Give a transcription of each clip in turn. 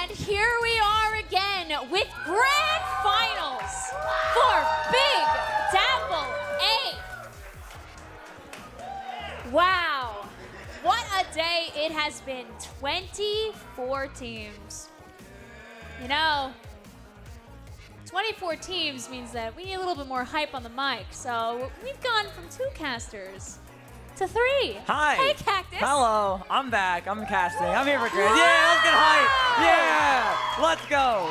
And here we are again with grand finals for Big Dapple 8. Wow, what a day it has been. 24 teams. You know, 24 teams means that we need a little bit more hype on the mic. So we've gone from 2 casters to 3. Hi. Hey, Cactus. Hello. I'm back. I'm casting. I'm here for grand. Yeah, let's get hype. Yeah, let's go.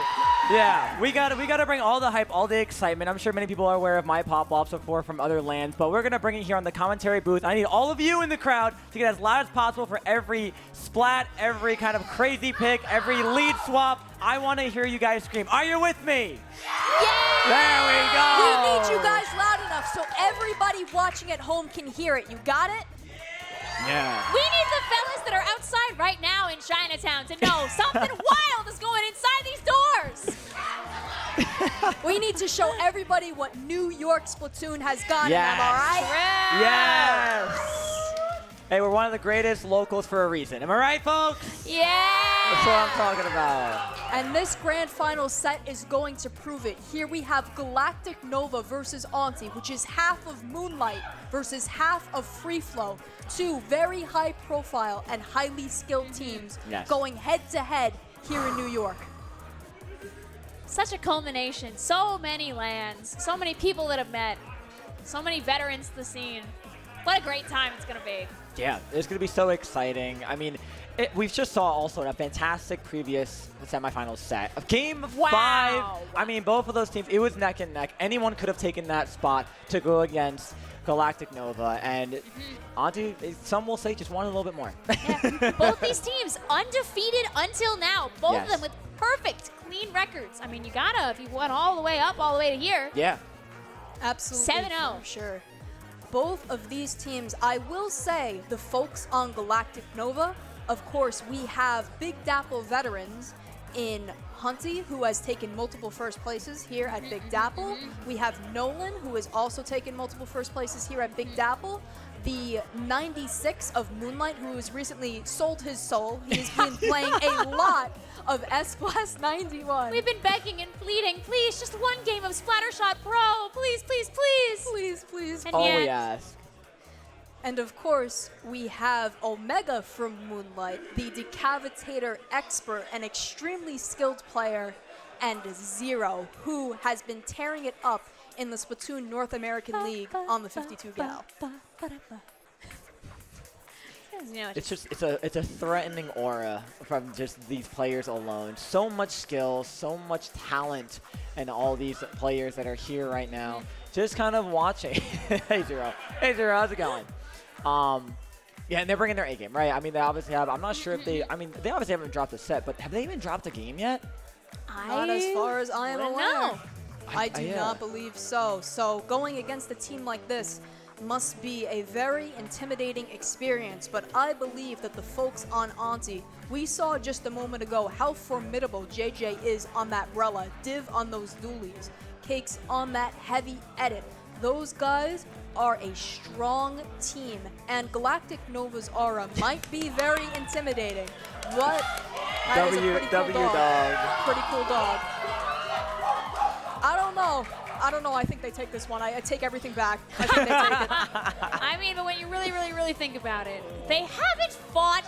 Yeah, we gotta bring all the hype, all the excitement. I'm sure many people are aware of my pop-ups before from other lands, but we're gonna bring it here on the commentary booth. I need all of you in the crowd to get as loud as possible for every splat, every kind of crazy pick, every lead swap. I want to hear you guys scream. Are you with me? Yeah! There we go. We need you guys loud enough so everybody watching at home can hear it. You got it? Yeah. We need the fellas that are outside right now in Chinatown to know something wild is going inside these doors. We need to show everybody what New York Splatoon has got in them, all right? Yes. Hey, we're one of the greatest locals for a reason. Am I right, folks? Yeah! That's what I'm talking about. And this grand final set is going to prove it. Here we have Galactic Novaaa versus Auntie, which is half of Moonlight versus half of Free Flow. 2 very high profile and highly skilled teams going head to head here in New York. Such a culmination. So many lands, so many people that have met, so many veterans to the scene. What a great time it's going to be. Yeah, it's going to be so exciting. I mean, we've just saw also a fantastic previous semifinal set of Game 5. I mean, both of those teams, it was neck and neck. Anyone could have taken that spot to go against Galactic Novaaa. And Auntie, some will say, just wanted a little bit more. Yeah. Both these teams undefeated until now. Both of them with perfect, clean records. I mean, you gotta, if you went all the way up, all the way to here. Yeah. Absolutely. 7-0. For sure. Both of these teams, I will say, the folks on Galactic Novaaa, of course, we have Big Dapple veterans in Auntie, who has taken multiple first places here at Big Dapple. We have Nolan, who has also taken multiple first places here at Big Dapple. The 96 of Moonlight, who has recently sold his soul. He has been playing a lot of S-Blast 91. We've been begging and pleading, please, just one game of Splattershot Pro. Please, please, please. Please, please. And All yet, we ask. And of course, we have Omega from Moonlight, the decavitator expert and extremely skilled player, and Zero, who has been tearing it up in the Splatoon North American League on the 52 gal. It's a threatening aura from just these players alone. So much skill, so much talent, and all these players that are here right now. Just kind of watching. Hey Zero. Hey Zero, how's it going? Yeah, and they're bringing their A game, right? I mean, they obviously have. I'm not sure if they. I mean, they obviously haven't dropped a set, but have they even dropped a game yet? Not as far as I am aware. No. I do not believe so. So going against a team like this must be a very intimidating experience, but I believe that the folks on Auntie, we saw just a moment ago how formidable JJ is on that Rella, Div on those dualies, Cakes on that heavy edit. Those guys are a strong team, and Galactic Novaa's aura might be very intimidating. What? That is a pretty cool dog. Pretty cool dog. I don't know. I think they take this one. I take everything back. I think they take it. I mean, but when you really, really, really think about it, they haven't fought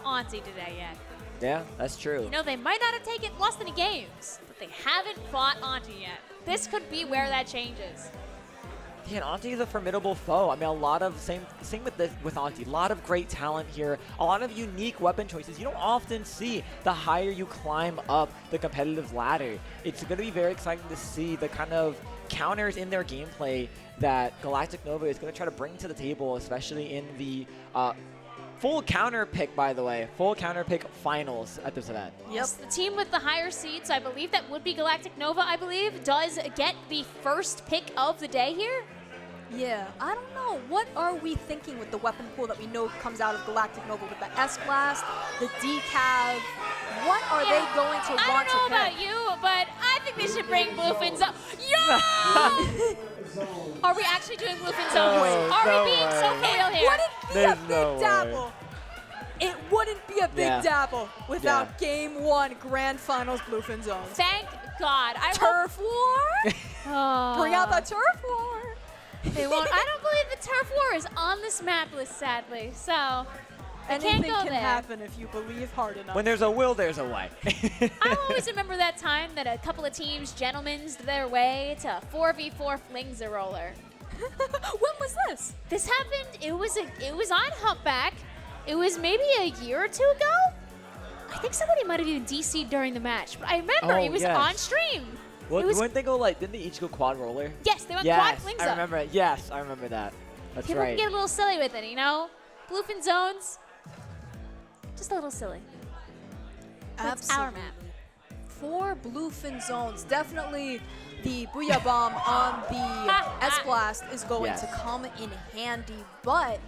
Auntie today yet. Yeah, that's true. You know, they might not have lost any games, but they haven't fought Auntie yet. This could be where that changes. Yeah, and Auntie is a formidable foe. I mean, a lot of same with Auntie. A lot of great talent here. A lot of unique weapon choices. You don't often see the higher you climb up the competitive ladder. It's going to be very exciting to see the kind of counters in their gameplay that Galactic Novaaa is going to try to bring to the table, especially in the full counter pick, by the way. Full counter pick finals at this event. Yes, the team with the higher seeds, I believe that would be Galactic Novaaa, I believe, does get the first pick of the day here. Yeah, I don't know. What are we thinking with the weapon pool that we know comes out of Galactic Novaaa with the S-Blast, the decav? What are they going to want to pick? I don't know about you, but I think they should bring Bluefins up. Yo! Are we actually doing Bluefins up? Are we being so real here? Would it be a Big Dapple? It wouldn't be a big Yeah. Dapple without Yeah. Game 1 Grand Finals Bluefin Zones. Thank God. Turf war? Oh. Bring out the turf war. They won't. I don't believe the turf war is on this map list, sadly. So I can't Anything go can there. happen if you believe hard enough. When there's a will, there's a way. I always remember that time that a couple of teams gentlemen's their way to 4v4 flings a roller. When was this? This happened. It was on Humpback. It was maybe a year or two ago. I think somebody might have even DC'd during the match, but I remember Oh, it was yes. on stream. Well, It was- wouldn't they go like? Didn't they each go quad roller? Yes, they went Yes, quad flings I up. remember it. Yes, I remember that. That's People right. can get a little silly with it, you know? Bluefin zones, just a little silly. That's our map. 4 Bluefin Zones. Definitely the Booyah Bomb on the S-Blast is going Yes. to come in handy, but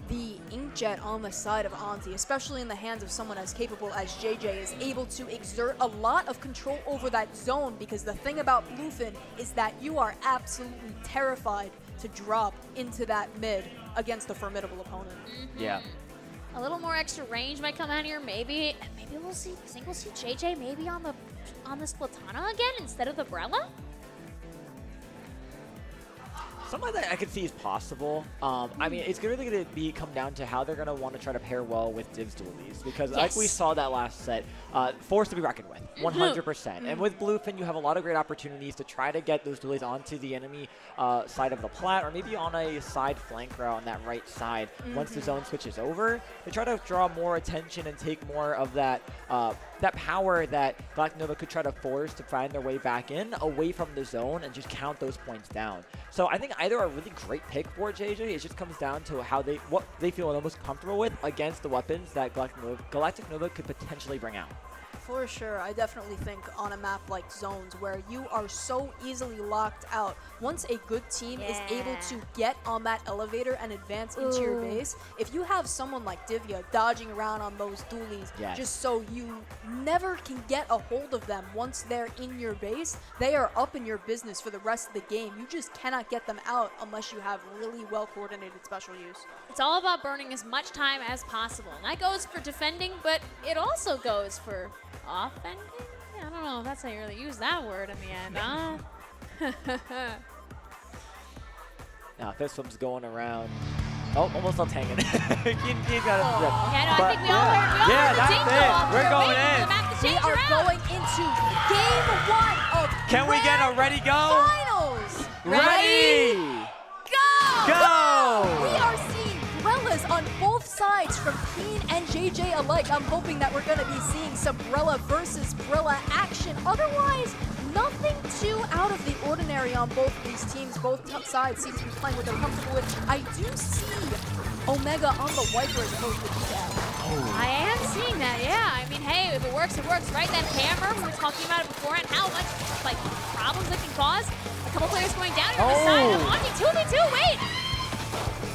the Inkjet on the side of Auntie, especially in the hands of someone as capable as JJ, is able to exert a lot of control over that zone, because the thing about Bluefin is that you are absolutely terrified to drop into that mid against a formidable opponent. Yeah. A little more extra range might come out here. Maybe we'll see. I think we'll see JJ maybe on the Splatana again instead of the Brella. Something that I could see is possible. I mean, it's really going to come down to how they're going to want to try to pair well with Div's dualies, because like we Yes. saw that last set, forced to be reckoned with, 100%. And with Bluefin, you have a lot of great opportunities to try to get those dualies onto the enemy side of the plat, or maybe on a side flank route on that right side. Once the zone switches over, they try to draw more attention and take more of that that power that Galactic Novaaa could try to force to find their way back in, away from the zone, and just count those points down. So I think either a really great pick for JJ, it just comes down to what they feel the most comfortable with against the weapons that Galactic Novaaa could potentially bring out. For sure, I definitely think on a map like Zones, where you are so easily locked out, once a good team is able to get on that elevator and advance into your base, if you have someone like Divya dodging around on those dualies, just so you never can get a hold of them once they're in your base, they are up in your business for the rest of the game. You just cannot get them out unless you have really well-coordinated special use. It's all about burning as much time as possible. And that goes for defending, but it also goes for offending? Yeah, I don't know if that's how you really use that word in the end, huh? Now, this one's going around. Oh, almost not hanging. Keen got it. Yeah, no, I think we all heard that's the ding go it. off. We're going waiting for in. the map to We change are around. going into Game 1 of Can we get a ready go? Finals! Ready! Go! Go! We are seeing Brellas on both sides from Keen and JJ alike. I'm hoping that we're going to be seeing some Brella versus Brella action. Otherwise, nothing too out of the ordinary on both these teams. Both sides seem to be playing what they're comfortable with. I do see Omega on the Viper as opposed to Dapple. I am seeing that, yeah. I mean, hey, if it works, right? That hammer, we were talking about it before, and how much, like, problems it can cause. A couple players going down here on the side of Auntie. 2v2, wait!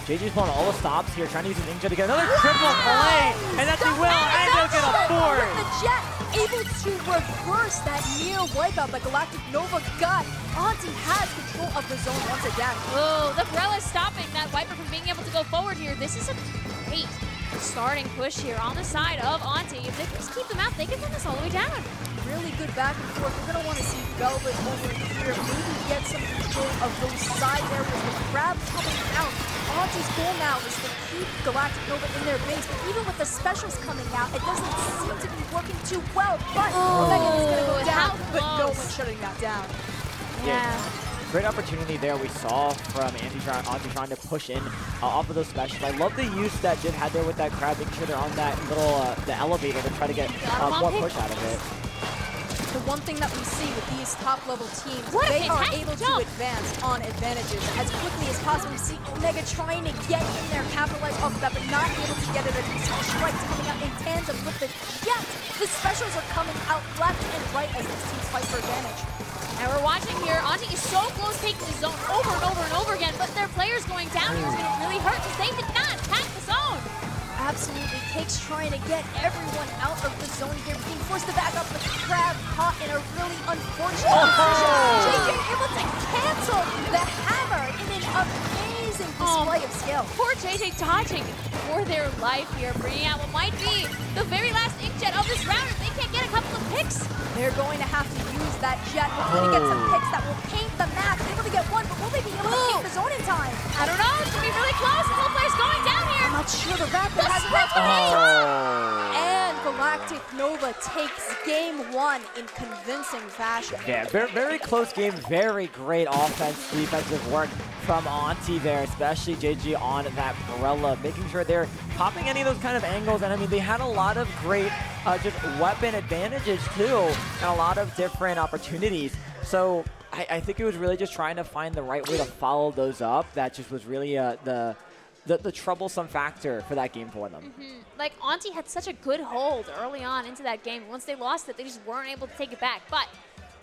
JJ's pulling all the stops here, trying to use an Inkjet to get another triple play, and that's he will, and they'll get a fourth! With the Jet able to reverse that near wipeout that Galactic Novaaa got. Auntie has control of the zone once again. Oh, the Brella stopping that Viper from being able to go forward here. This is a great starting push here on the side of Auntie. If they can just keep them out, they can run this all the way down. Really good back and forth. We're going to want to see Velvet over here. Maybe get some control of those side areas with Crab coming out. Auntie's goal now is to keep Galactic Novaaa in their base. But even with the specials coming out, it doesn't seem to be working too well. But Omega is going to go down, but no one's shutting that down. Yeah. Great opportunity there we saw from Auntie trying to push in off of those specials. I love the use that Div had there with that crab, making sure they're on that little the elevator to try to get more push out of it. The one thing that we see with these top-level teams, What a they are fantastic able jump. to advance on advantages as quickly as possible. We see Omega trying to get in there, capitalize off of that, but not able to get it. A decent strikes coming out in tandem with the Jet. The specials are coming out left and right as these teams fight for advantage. And we're watching here, Auntie is so close taking the zone over and over and over again, but their players going down here is going to really hurt because they did not pack the zone. Absolutely, Cake's trying to get everyone out of the zone here, being forced to back up, but Crab caught in a really unfortunate position. JJ able to cancel the hammer in an amazing amazing display of skill. Poor JJ dodging for their life here, bringing out what might be the very last inkjet of this round if they can't get a couple of picks. They're going to have to use that jet, hopefully to get some picks that will paint the map. They're able to get one, but will they be able to paint the zone in time? I don't know. It's going to be really close. The whole player's going down here. I'm not sure the Raptor has enough And Galactic Nova takes game 1 in convincing fashion. Yeah, very close game. Very great defensive work from Auntie there, especially JG on that Barella, making sure they're popping any of those kind of angles. And I mean, they had a lot of great just weapon advantages too, and a lot of different opportunities. So I think it was really just trying to find the right way to follow those up. That just was really the troublesome factor for that game for them. Like, Auntie had such a good hold early on into that game. Once they lost it, they just weren't able to take it back. But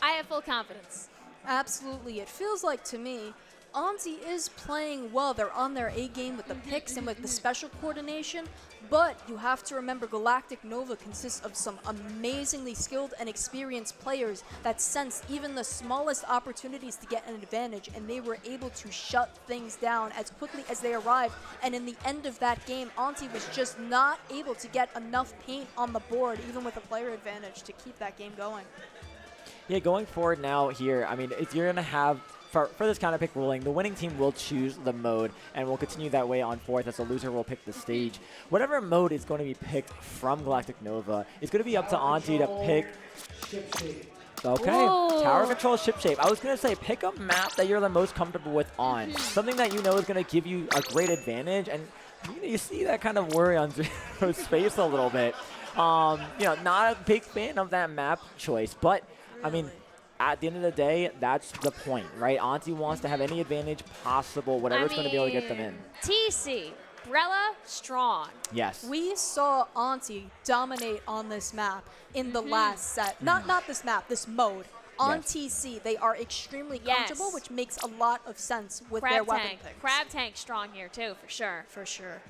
I have full confidence. Absolutely. It feels like to me, Auntie is playing well. They're on their A game with the picks and with the special coordination. But you have to remember, Galactic Nova consists of some amazingly skilled and experienced players that sense even the smallest opportunities to get an advantage, and they were able to shut things down as quickly as they arrived. And in the end of that game, Auntie was just not able to get enough paint on the board, even with a player advantage, to keep that game going. Yeah, going forward now here, I mean, if you're going to have, for this counter pick ruling, the winning team will choose the mode and will continue that way on fourth as the loser will pick the stage. Whatever mode is going to be picked from Galactic Nova, it's going to be up to Auntie to pick. Okay, Whoa. tower control ship shape. I was going to say pick a map that you're the most comfortable with on. Something that you know is going to give you a great advantage, and you see that kind of worry on his face a little bit. Not a big fan of that map choice, but I mean, at the end of the day, that's the point, right? Auntie wants to have any advantage possible, whatever's going to be able to get them in. TC, Brella, strong. Yes. We saw Auntie dominate on this map in the last set. Not this map, this mode. On Yes. TC, they are extremely Yes. comfortable, which makes a lot of sense with their Crab weapon tank. picks. Crab tank strong here too, for sure. For sure.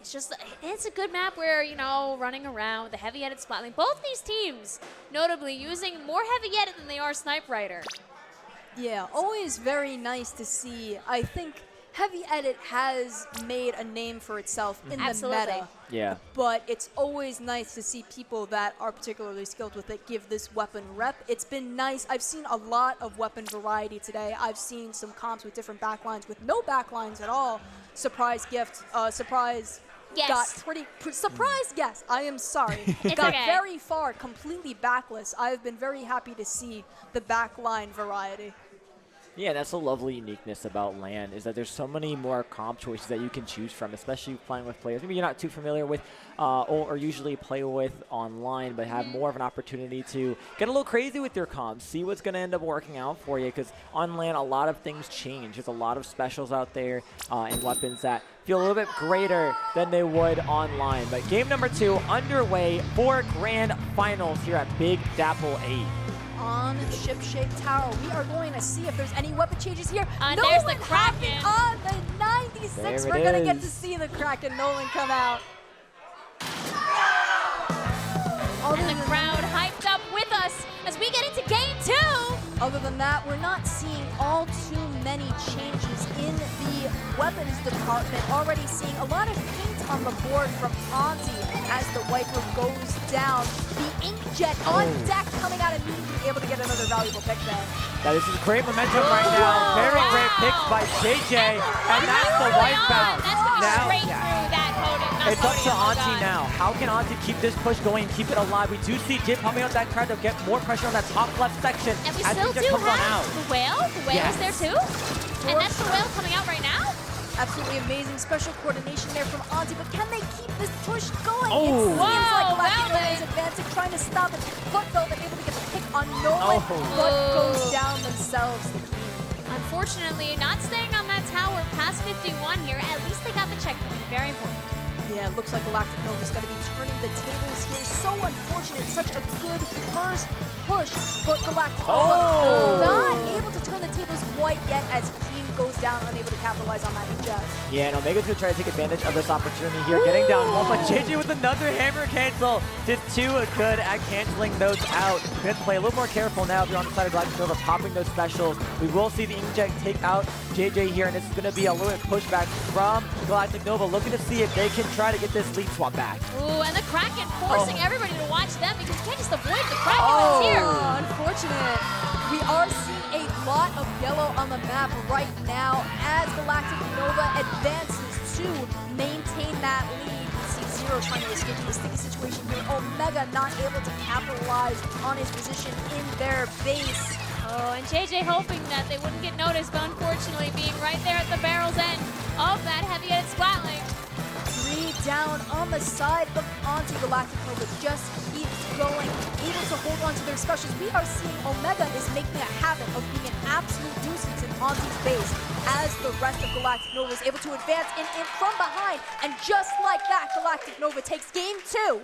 It's just, it's a good map where, running around with the heavy-headed spot lane. Both these teams, notably, using more heavy-headed than they are Snipe Rider. Yeah, always very nice to see. I think Heavy Edit has made a name for itself in Absolutely. the meta. Yeah. But it's always nice to see people that are particularly skilled with it give this weapon rep. It's been nice. I've seen a lot of weapon variety today. I've seen some comps with different backlines, with no backlines at all. Surprise gift, surprise. Yes. Got surprise guess. I am sorry. It's Got okay. very far, completely backless. I've been very happy to see the backline variety. Yeah, that's the lovely uniqueness about LAN, is that there's so many more comp choices that you can choose from, especially playing with players maybe you're not too familiar with or usually play with online, but have more of an opportunity to get a little crazy with your comps, see what's going to end up working out for you, because on LAN, a lot of things change. There's a lot of specials out there and weapons that feel a little bit greater than they would online. But game number 2 underway for grand finals here at Big Dapple 8. On ship-shaped tower, we are going to see if there's any weapon changes here. There's the Nolan Kraken. hacking on the 96. There it We're going to get to is. see the Kraken Nolan come out. And the crowd hyped up with us as we get into game 2. Other than that, we're not seeing all too many changes in the weapons department. Already seeing a lot of paint on the board from Auntie as the wiper goes down. The inkjet on deck coming out immediately, able to get another valuable pick there. Now this is great momentum right now. Very great picks by JJ, and that's the wipeout. That's going Now, straight through that podium. it's up to Auntie now. How can Auntie keep this push going, keep it alive? We do see Jip pumping out that crowd to get more pressure on that top left section. And we as still Inkjet do comes on have out. the whale. The whale Yes. is there too. And that's the whale coming out right now. Absolutely amazing special coordination there from Auntie, but can they keep this push going? Oh. It seems like Whoa, Galactic wow, Nova is advancing, trying to stop it. Footbelt able to get the pick on Nolan, but goes down themselves. Unfortunately, not staying on that tower past 51 here. At least they got the checkpoint. Very important. Yeah, it looks like Galactic Nova's going to be turning the tables here. So unfortunate. Such a good first push, but Galactic Nova not able to turn the tables quite yet as Team goes down, unable to capitalize on that inject. Yeah, and Omega's going to try to take advantage of this opportunity here. Getting down one, but JJ with another hammer cancel. Did too good at canceling those out. We have to play a little more careful now if you're on the side of Galactic Nova, popping those specials. We will see the inject take out JJ here, and this is going to be a little bit pushback from Galactic Nova, looking to see if they can try to get this lead swap back. Ooh, and the Kraken forcing everybody to watch them because you can't just avoid the Kraken that's here. Unfortunate. We are seeing a lot of yellow on the map right now as Galactic Nova advances to maintain that lead. You see Zero trying to escape from the sticky situation here. Omega not able to capitalize on his position in their base. Oh, and JJ hoping that they wouldn't get noticed, but unfortunately being right there at the barrel's end of that heavy-headed Splatling. 3 down on the side of Auntie. Galactic Nova just keeps going, able to hold on to their specials. We are seeing Omega is making a habit of being an absolute nuisance in Auntie's base as the rest of Galactic Nova is able to advance in from behind. And just like that, Galactic Nova takes game 2.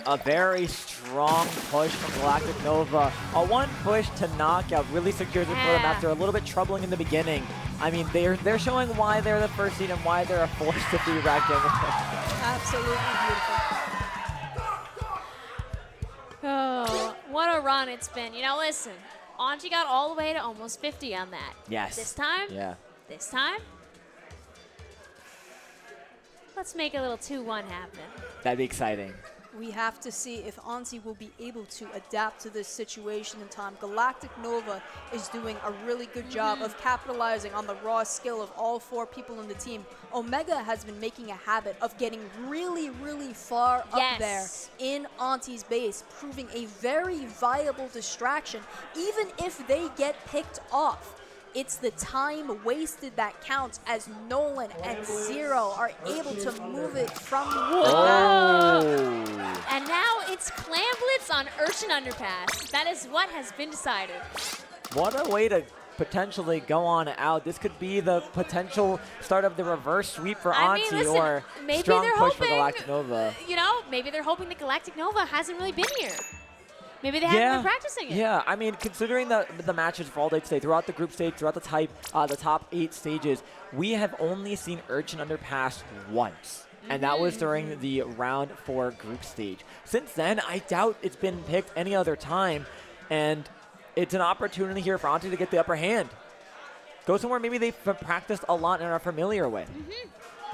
A very strong push from Galactic Nova. A one push to knockout really secures it for them after a little bit troubling in the beginning. I mean, they're showing why they're the first seed and why they're a force to be reckoned with. Absolutely beautiful. Oh, what a run it's been. You know, listen, Auntie got all the way to almost 50 on that. Yes. This time, this time, let's make a little 2-1 happen. That'd be exciting. We have to see if Auntie will be able to adapt to this situation in time. Galactic Nova is doing a really good job of capitalizing on the raw skill of all 4 people in the team. Omega has been making a habit of getting really, really far up there in Auntie's base, proving a very viable distraction, even if they get picked off. It's the time wasted that counts as Nolan and Zero are able to move it from And now it's Clamblitz on Urchin Underpass. That is what has been decided. What a way to potentially go on out. This could be the potential start of the reverse sweep for Auntie, or maybe strong they're push hoping, for Galactic Nova. You know, maybe they're hoping that Galactic Nova hasn't really been here. Maybe they haven't been practicing it. Yeah, I mean, considering the matches for all day today, throughout the group stage, throughout the top 8 stages, we have only seen Urchin Underpass once. And that was during the round 4 group stage. Since then, I doubt it's been picked any other time. And it's an opportunity here for Auntie to get the upper hand. Go somewhere maybe they've practiced a lot and are familiar with.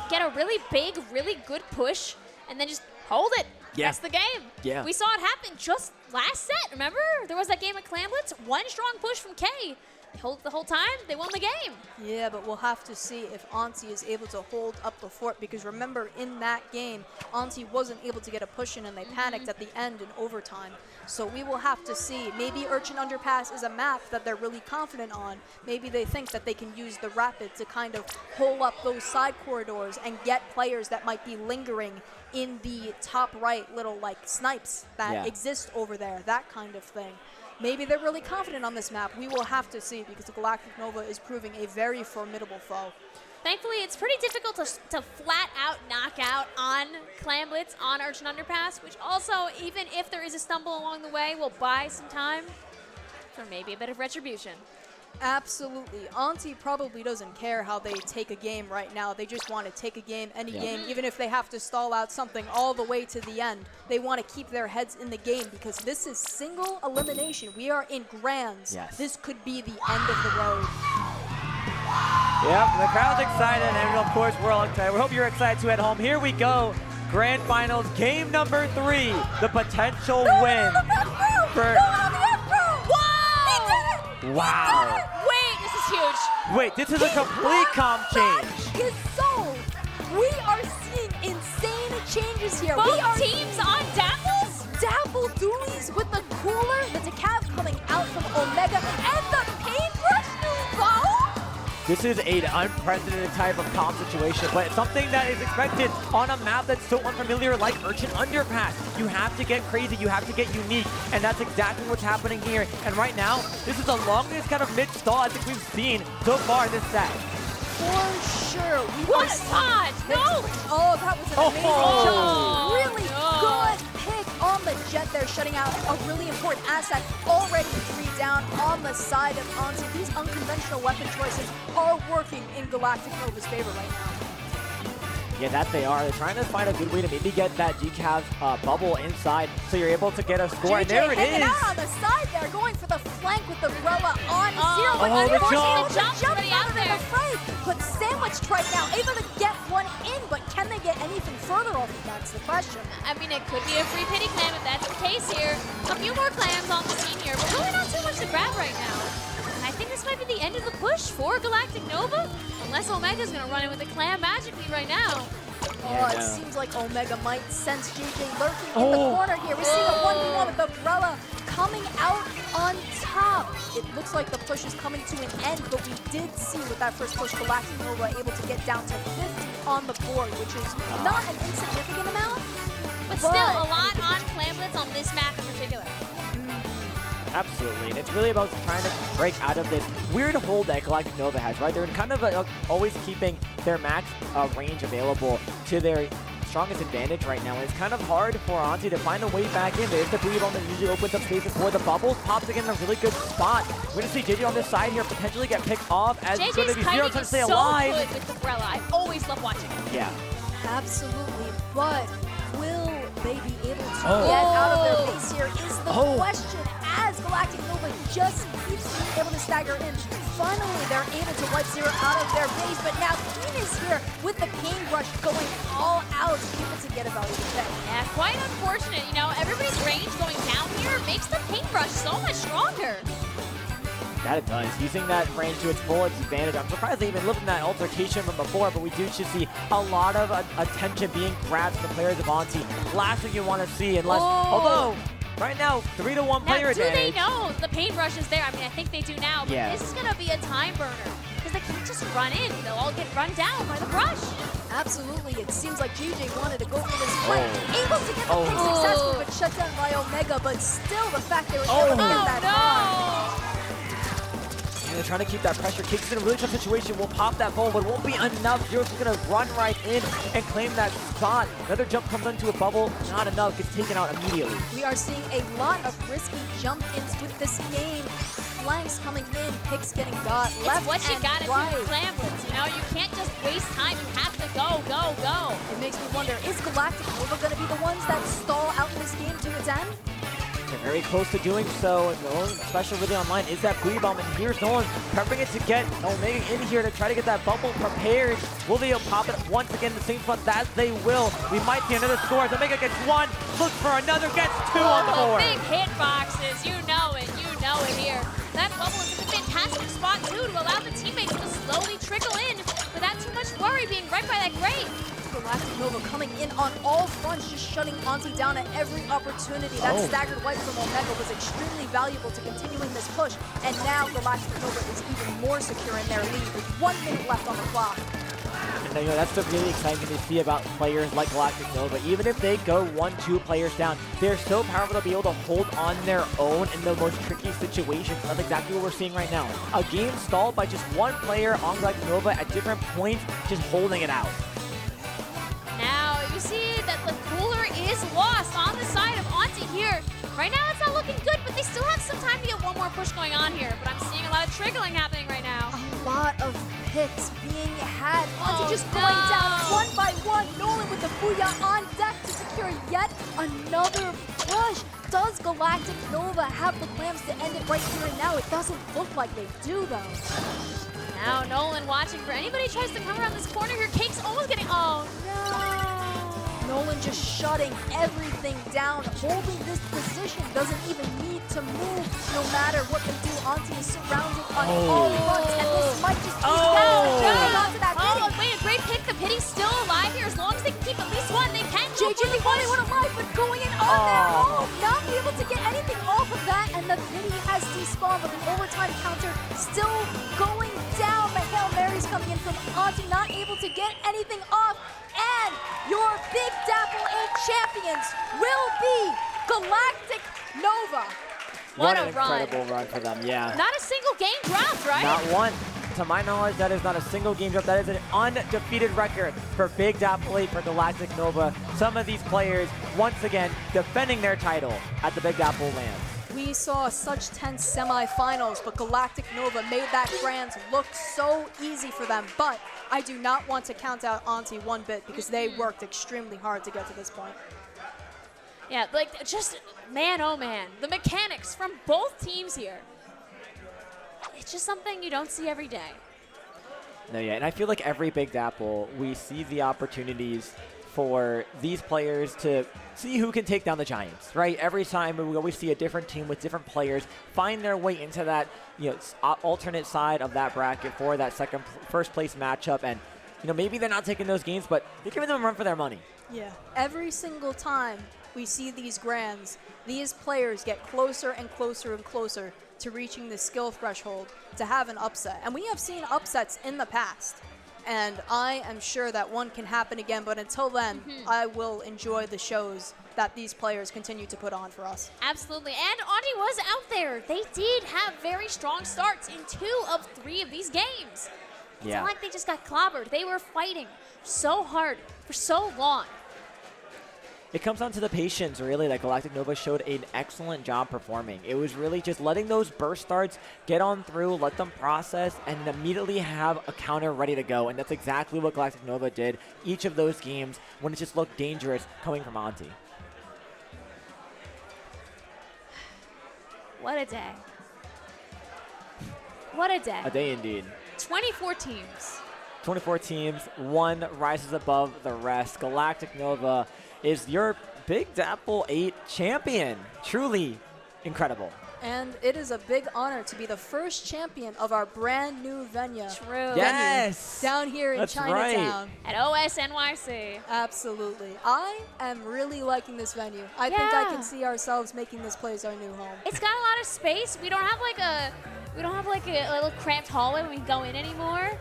Get a really big, really good push, and then just hold it. Yeah. That's the game. Yeah. We saw it happen just last set, remember? There was that game at Clamblitz, one strong push from K. They held it the whole time, they won the game. Yeah, but we'll have to see if Auntie is able to hold up the fort, because remember, in that game, Auntie wasn't able to get a push in and they panicked at the end in overtime. So we will have to see. Maybe Urchin Underpass is a map that they're really confident on. Maybe they think that they can use the Rapid to kind of hole up those side corridors and get players that might be lingering in the top right little like snipes that exist over there, that kind of thing. Maybe they're really confident on this map. We will have to see, because the Galactic Nova is proving a very formidable foe. Thankfully, it's pretty difficult to flat out knock out on Clamblitz, on Urchin Underpass, which also, even if there is a stumble along the way, will buy some time for maybe a bit of retribution. Absolutely. Auntie probably doesn't care how they take a game right now. They just want to take a game, any game, even if they have to stall out something all the way to the end. They want to keep their heads in the game, because this is single elimination. We are in grands. This could be the end of the road. Yep, the crowd's excited, and of course we're all excited. We hope you're excited too at home. Here we go. Grand Finals, game number 3. The potential win for... Wow. Wait, this is huge. Wait, this is a complete comp change. Is sold. We are seeing insane changes here. Both teams on Dapples? Dapple dualies with the cooler, the decav coming out from Omega, and the paintbrush Novaaa. This is an unprecedented type of comp situation, but it's something that is expected on a map that's so unfamiliar like Urchin Underpass. You have to get crazy, you have to get unique, and that's exactly what's happening here. And right now, this is the longest kind of mid-stall I think we've seen so far this set. For sure. We What are a dodge! seeing No! picks. Oh, that was an amazing Oh. jump. Really No. good pick on the jet there, shutting out a really important asset. Already 3 down on the side of Auntie. These unconventional weapon choices are working in Galactic Nova's favor right now. Yeah, that they are. They're trying to find a good way to maybe get that decaf bubble inside so you're able to get a score. And there it hanging is. out on the side there, going for the flank with the umbrella on zero. But the unfortunately, jump. the jump Already out out there. there. Afraid, but sandwiched right now, able to get one in, but can they get anything further off? That's the question. I mean, it could be a free pity clam if that's the case here. A few more clams on the scene here, but really not too much to grab right now. And I think this might be the end of the push for Galactic Nova, unless Omega's going to run in with the clam magically right now. Oh, it seems like Omega might sense JJ lurking in the corner here. We're seeing a 1v1 with the umbrella coming out on top. It looks like the push is coming to an end, but we did see with that first push, Galactic Nova able to get down to 50 on the board, which is not an insignificant amount. But still, a lot on clamlets on this map in particular. Absolutely, and it's really about trying to break out of this weird hold that Galactic Nova has, right? They're kind of always keeping their max range available to their strongest advantage right now. And it's kind of hard for Auntie to find a way back in. There's the bleed bomb that usually opens up spaces for the bubbles. Pops again in a really good spot. We're going to see JJ on this side here potentially get picked off as it's going to be Zero trying to stay alive. JJ's good with the umbrella. I always love watching it. Yeah. Absolutely, but will they be able to get out of their base here is the question, as Galactic Nova just keeps being able to stagger in. Finally, they're able to wipe Zero out of their base, but now Keen is here with the paintbrush going all out, able to get a valuable pick. Yeah, quite unfortunate. You know, everybody's range going down here makes the paintbrush so much stronger. That it does. Using that range to its full advantage. I'm surprised they even looked in that altercation from before, but we do just see a lot of attention being grabbed from the players of Auntie. Last thing you want to see, unless, although, right now, 3-1 player do advantage. they know the paintbrush is there? I mean, I think they do now, but Yeah. this is going to be a time burner because they can't just run in. They'll all get run down by the brush. Absolutely, it seems like JJ wanted to go for this play. Able to get the pick successfully, but shut down by Omega, but still the fact they were able to get that hard. Yeah, they're trying to keep that pressure. Kicks in a really tough situation. Will pop that ball, but it won't be enough. Zero's just going to run right in and claim that spot. Another jump comes into a bubble. Not enough. Gets taken out immediately. We are seeing a lot of risky jump-ins with this game. Flanks coming in, picks getting got, left It's what you and got to right. do with clamlets. You know, you can't just waste time. You have to go, go, go. It makes me wonder, is Galactic Nova going to be the ones that stall out in this game to its end? They're very close to doing so. And the only special really online is that bleed bomb. And here's Nolan prepping it to get Omega in here to try to get that bubble prepared. Will they pop it once again in the same spot? That they will. We might see another score as Omega gets one, looks for another, gets two on the board. Big hit boxes. You know it here. That bubble is a fantastic spot, too, to allow the teammates to slowly trickle in without too much worry being right by that grate. Galactic Nova coming in on all fronts, just shutting Auntie down at every opportunity. That staggered wipe from Omega was extremely valuable to continuing this push, and now Galactic Nova is even more secure in their lead with 1 minute left on the clock. And you know, that's the really exciting thing to see about players like Galactic Nova. Even if they go 1-2 players down, they're so powerful to be able to hold on their own in the most tricky situations. That's exactly what we're seeing right now. A game stalled by just one player on Galactic Nova at different points, just holding it out. Now, you see that the cooler is lost on the side of Auntie here. Right now, it's not looking good, but they still have some time to get one more push going on here. But I'm seeing a lot of trickling happening right now. A lot of picks being had. Auntie just going down one by one. Nolan with the booyah on deck to secure yet another push. Does Galactic Nova have the clams to end it right here and now? It doesn't look like they do, though. Now Nolan watching for anybody tries to come around this corner here. Cake's almost getting, oh no. Nolan just shutting everything down, holding this position, doesn't even need to move no matter what they do. Auntie is surrounded on all fronts, and this might just be onto that pity. Oh, wait, a great pick. The pity's still alive here. As long as they can keep at least one, they can. JJ, the only one alive, but going in on their own, not be able to get anything off of that, and the pity has despawned with an overtime counter still going down. The Hail Mary's coming in from Auntie, not able to get anything off, and your big Dapple 8 champions will be Galactic Nova. What an a run. incredible run for them, yeah. Not a single game dropped, right? Not one. to my knowledge, that is not a single game drop. That is an undefeated record for Big Dapple 8 for Galactic Novaaa. Some of these players, once again, defending their title at the Big Dapple lands. We saw such tense semifinals, but Galactic Novaaa made that grand look so easy for them. But I do not want to count out Auntie one bit because they worked extremely hard to get to this point. Yeah, like, just, man, oh man, the mechanics from both teams here. It's just something you don't see every day. No, yeah, and I feel like every Big Dapple, we see the opportunities for these players to see who can take down the Giants, right? Every time we always see a different team with different players find their way into that, alternate side of that bracket for that first place matchup, and maybe they're not taking those games, but they're giving them a run for their money. Yeah, every single time we see these grands, these players get closer and closer and closer to reaching the skill threshold to have an upset. And we have seen upsets in the past. And I am sure that one can happen again. But until then, I will enjoy the shows that these players continue to put on for us. Absolutely. And Auntie was out there. They did have very strong starts in 2 of 3 of these games. It's not like they just got clobbered. They were fighting so hard for so long. It comes down to the patience, really, that Galactic Novaaa showed an excellent job performing. It was really just letting those burst starts get on through, let them process, and immediately have a counter ready to go. And that's exactly what Galactic Novaaa did each of those games when it just looked dangerous coming from Auntie. What a day. What a day. A day indeed. 24 teams. 24 teams, one rises above the rest. Galactic Novaaa is your Big Dapple 8 champion. Truly incredible. And it is a big honor to be the first champion of our brand new venue. True. Yes. Down here in That's Chinatown. At OSNYC. Absolutely. I am really liking this venue. I think I can see ourselves making this place our new home. It's got a lot of space. We don't have like a little cramped hallway when we go in anymore.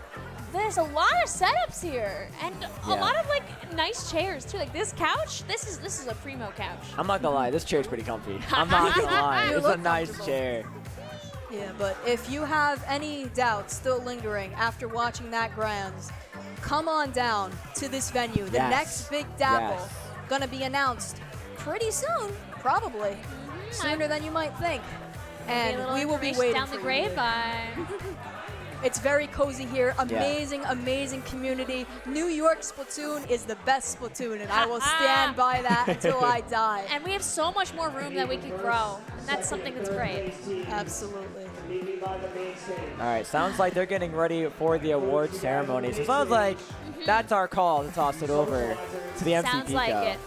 There's a lot of setups here, and a lot of like nice chairs too. Like this couch, this is a primo couch. I'm not gonna lie, this chair's pretty comfy. I'm not gonna lie, You it's a look nice comfortable. chair. Yeah, but if you have any doubts still lingering after watching that Grands, come on down to this venue. The next Big Dapple gonna be announced pretty soon, probably sooner than you might think, and we will be waiting down for the you. grapevine. It's very cozy here. Amazing, amazing community. New York Splatoon is the best Splatoon, and I will stand by that until I die. And we have so much more room that we can grow, and that's something that's great. Absolutely. All right, sounds like they're getting ready for the award ceremony. So it sounds like that's our call to toss it over to the MC Sounds like Pico. it.